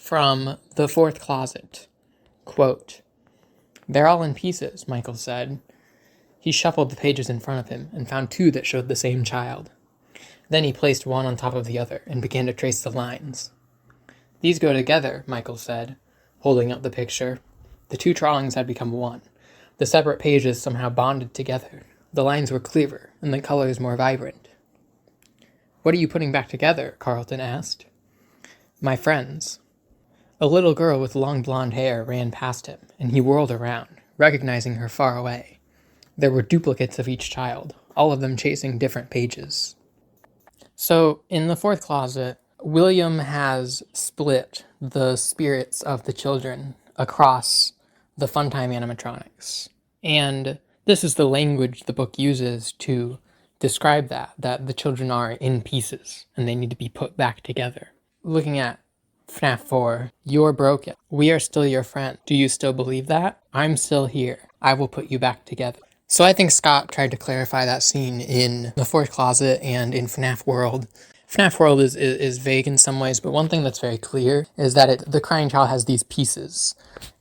From the fourth closet. Quote, "They're all in pieces," Michael said. He shuffled the pages in front of him and found two that showed the same child. Then he placed one on top of the other and began to trace the lines. "These go together," Michael said, holding up the picture. The two drawings had become one. The separate pages somehow bonded together. The lines were clearer, and the colors more vibrant. "What are you putting back together?" Carlton asked. "My friends." A little girl with long blonde hair ran past him, and he whirled around, recognizing her far away. There were duplicates of each child, all of them chasing different pages. So, in the fourth closet, William has split the spirits of the children across the Funtime animatronics. And this is the language the book uses to describe that the children are in pieces and they need to be put back together. Looking at FNAF 4, "You're broken. We are still your friend. Do you still believe that? I'm still here. I will put you back together." So I think Scott tried to clarify that scene in the fourth closet and in FNAF World. FNAF World is vague in some ways, but one thing that's very clear is that the crying child has these pieces,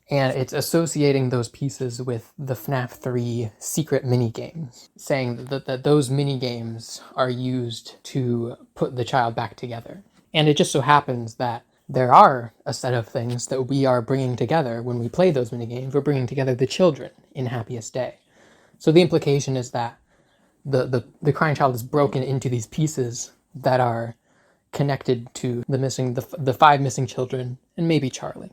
and it's associating those pieces with the FNAF 3 secret minigames, saying that those minigames are used to put the child back together. And it just so happens that there are a set of things that we are bringing together when we play those minigames. We're bringing together the children in Happiest Day. So the implication is that the crying child is broken into these pieces that are connected to the five missing children and maybe Charlie.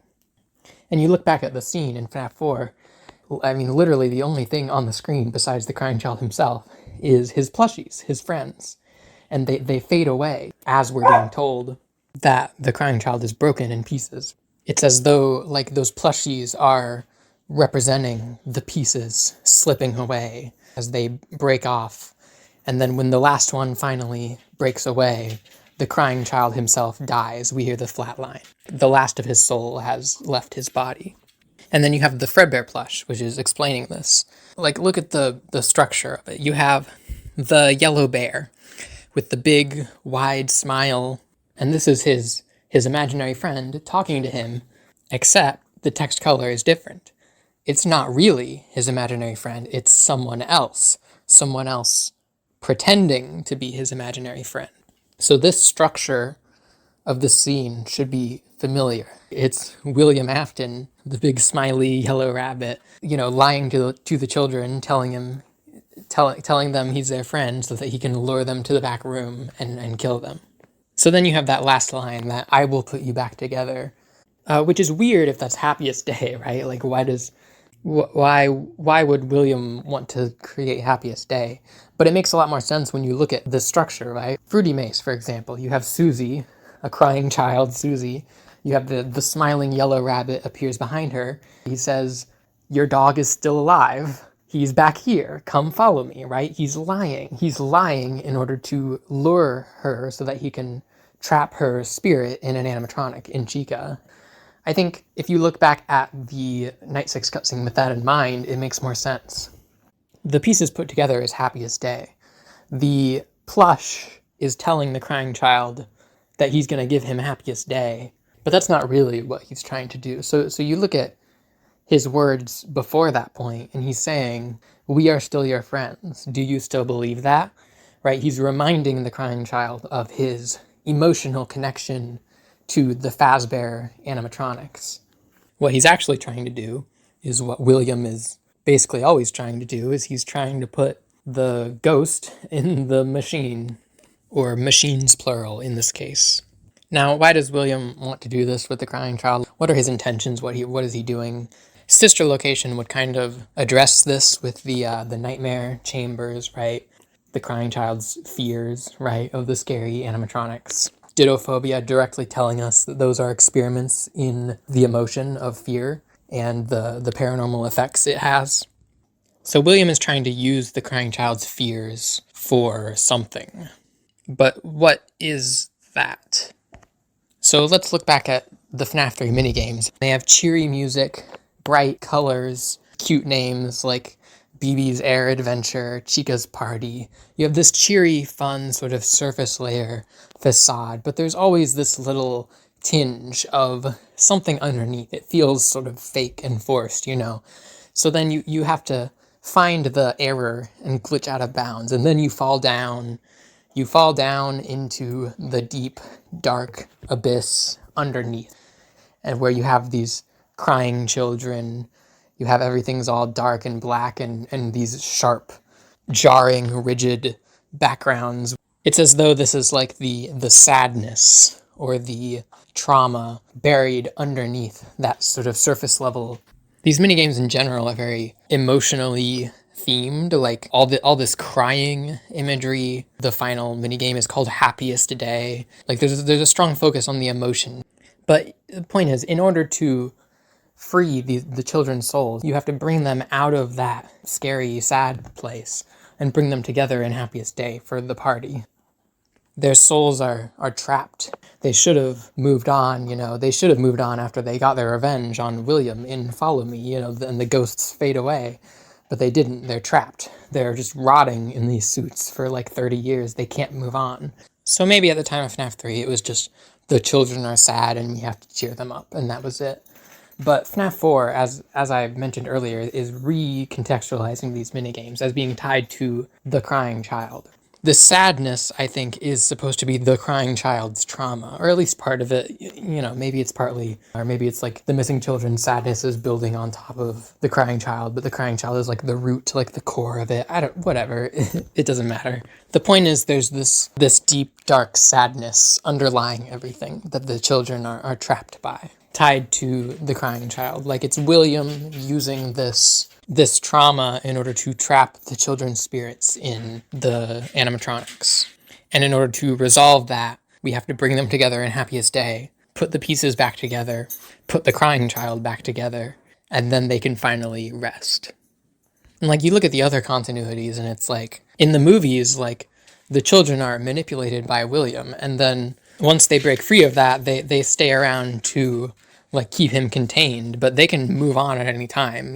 And you look back at the scene in FNAF 4, I mean, literally the only thing on the screen besides the crying child himself is his plushies, his friends. And they fade away as we're being told that the crying child is broken in pieces. It's as though, like, those plushies are representing the pieces slipping away as they break off. And then when the last one finally breaks away, the crying child himself dies. We hear the flat line. The last of his soul has left his body. And then you have the Fredbear plush, which is explaining this. Like, look at the structure of it. You have the yellow bear with the big, wide smile. And this is his imaginary friend talking to him, except the text color is different. It's not really his imaginary friend, it's someone else pretending to be his imaginary friend. So this structure of the scene should be familiar. It's William Afton, the big smiley yellow rabbit, lying to the children, telling them he's their friend so that he can lure them to the back room and kill them. So then you have that last line, that "I will put you back together," which is weird if that's Happiest Day, right? Like, why would William want to create Happiest Day? But it makes a lot more sense when you look at the structure, right? Fruity Mace, for example, you have Susie, a crying child, Susie. You have the smiling yellow rabbit appears behind her. He says, "Your dog is still alive. He's back here. Come follow me," right? He's lying. He's lying in order to lure her so that he can trap her spirit in an animatronic, in Chica. I think if you look back at the Night 6 cutscene with that in mind, it makes more sense. The pieces put together is Happiest Day. The plush is telling the crying child that he's going to give him Happiest Day, but that's not really what he's trying to do. So you look at his words before that point, and he's saying, "We are still your friends. Do you still believe that?" Right? He's reminding the crying child of his emotional connection to the Fazbear animatronics. What he's actually trying to do is what William is basically always trying to do, is he's trying to put the ghost in the machine, or machines plural in this case. Now, why does William want to do this with the crying child? What are his intentions? What is he doing? Sister Location would kind of address this with the nightmare chambers, right? The crying child's fears, right, of the scary animatronics. Dittophobia directly telling us that those are experiments in the emotion of fear and the paranormal effects it has. So William is trying to use the crying child's fears for something. But what is that? So let's look back at the FNAF 3 minigames. They have cheery music, bright colors, cute names like BB's Air Adventure, Chica's Party. You have this cheery, fun sort of surface layer facade, but there's always this little tinge of something underneath. It feels sort of fake and forced, So then you have to find the error and glitch out of bounds, and then you fall down. You fall down into the deep, dark abyss underneath, and where you have these crying children. You have everything's all dark and black and these sharp, jarring, rigid backgrounds. It's as though this is like the sadness or the trauma buried underneath that sort of surface level. These minigames in general are very emotionally themed, like all this crying imagery. The final minigame is called Happiest Day. Like there's a strong focus on the emotion. But the point is, in order to free the children's souls, you have to bring them out of that scary, sad place and bring them together in Happiest Day for the party. Their souls are trapped. They should have moved on, They should have moved on after they got their revenge on William in Follow Me, and the ghosts fade away. But they didn't. They're trapped. They're just rotting in these suits for like 30 years. They can't move on. So maybe at the time of FNAF 3, it was just the children are sad and we have to cheer them up, and that was it. But FNAF 4, as I mentioned earlier, is recontextualizing these minigames as being tied to the crying child. The sadness, I think, is supposed to be the crying child's trauma, or at least part of it. Maybe it's partly, or maybe it's like the missing children's sadness is building on top of the crying child, but the crying child is like the root, like the core of it. Whatever, it doesn't matter. The point is there's this deep, dark sadness underlying everything that the children are trapped by, tied to the crying child. Like it's William using this trauma in order to trap the children's spirits in the animatronics. And in order to resolve that, we have to bring them together in Happiest Day, put the pieces back together, put the crying child back together, and then they can finally rest. And like you look at the other continuities and it's like, in the movies, like the children are manipulated by William, and then once they break free of that, they stay around to like keep him contained, but they can move on at any time,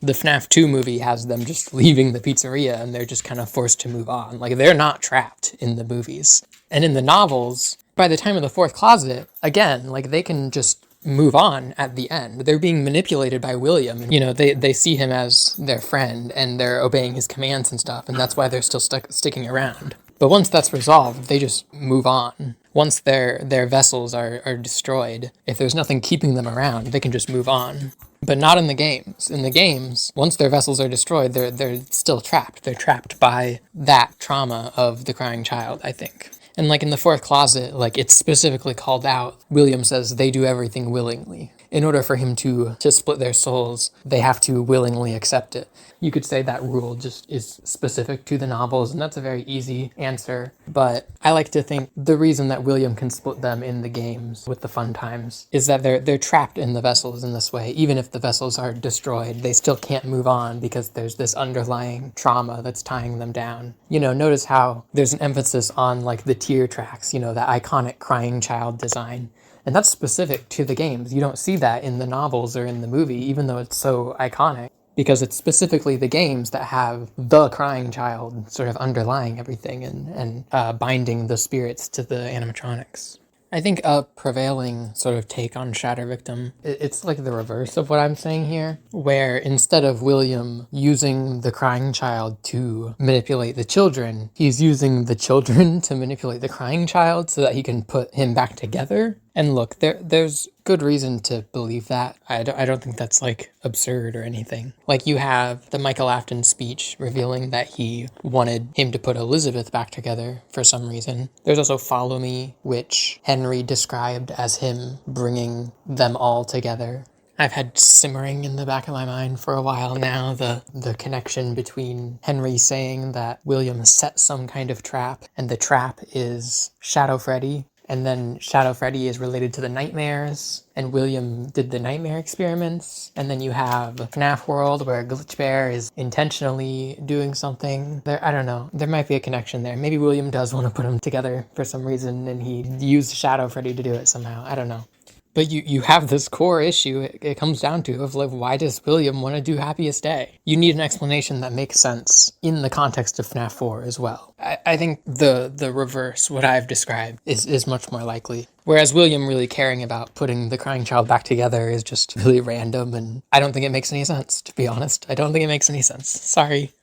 The FNAF 2 movie has them just leaving the pizzeria and they're just kind of forced to move on. Like, they're not trapped in the movies. And in the novels, by the time of the fourth closet, again, like, they can just move on at the end. They're being manipulated by William. They see him as their friend and they're obeying his commands and stuff, and that's why they're still sticking around. But once that's resolved, they just move on. Once their vessels are destroyed, if there's nothing keeping them around, they can just move on. But not in the games. In the games, once their vessels are destroyed, they're still trapped. They're trapped by that trauma of the crying child, I think. And like in the fourth closet, like it's specifically called out, William says they do everything willingly. In order for him to split their souls, they have to willingly accept it. You could say that rule just is specific to the novels, and that's a very easy answer. But I like to think the reason that William can split them in the games with the fun times is that they're trapped in the vessels in this way. Even if the vessels are destroyed, they still can't move on because there's this underlying trauma that's tying them down. Notice how there's an emphasis on like the tear tracks, that iconic crying child design. And that's specific to the games. You don't see that in the novels or in the movie, even though it's so iconic, because it's specifically the games that have the crying child sort of underlying everything and binding the spirits to the animatronics. I think a prevailing sort of take on Shatter Victim, it's like the reverse of what I'm saying here, where instead of William using the crying child to manipulate the children, he's using the children to manipulate the crying child so that he can put him back together. And look, there's good reason to believe that. I don't think that's like absurd or anything. Like you have the Michael Afton speech revealing that he wanted him to put Elizabeth back together for some reason. There's also Follow Me, which Henry described as him bringing them all together. I've had simmering in the back of my mind for a while now the connection between Henry saying that William set some kind of trap, and the trap is Shadow Freddy. And then Shadow Freddy is related to the nightmares, and William did the nightmare experiments. And then you have FNAF World, where Glitch Bear is intentionally doing something. I don't know. There might be a connection there. Maybe William does want to put them together for some reason, and he used Shadow Freddy to do it somehow. I don't know. But you have this core issue it comes down to of like, why does William want to do Happiest Day? You need an explanation that makes sense in the context of FNAF 4 as well. I think the reverse, what I've described, is much more likely. Whereas William really caring about putting the crying child back together is just really random, and I don't think it makes any sense, to be honest. I don't think it makes any sense. Sorry.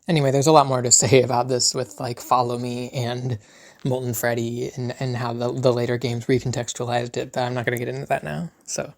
Anyway, there's a lot more to say about this with like Follow Me and Molten Freddy and how the later games recontextualized it, but I'm not going to get into that now. So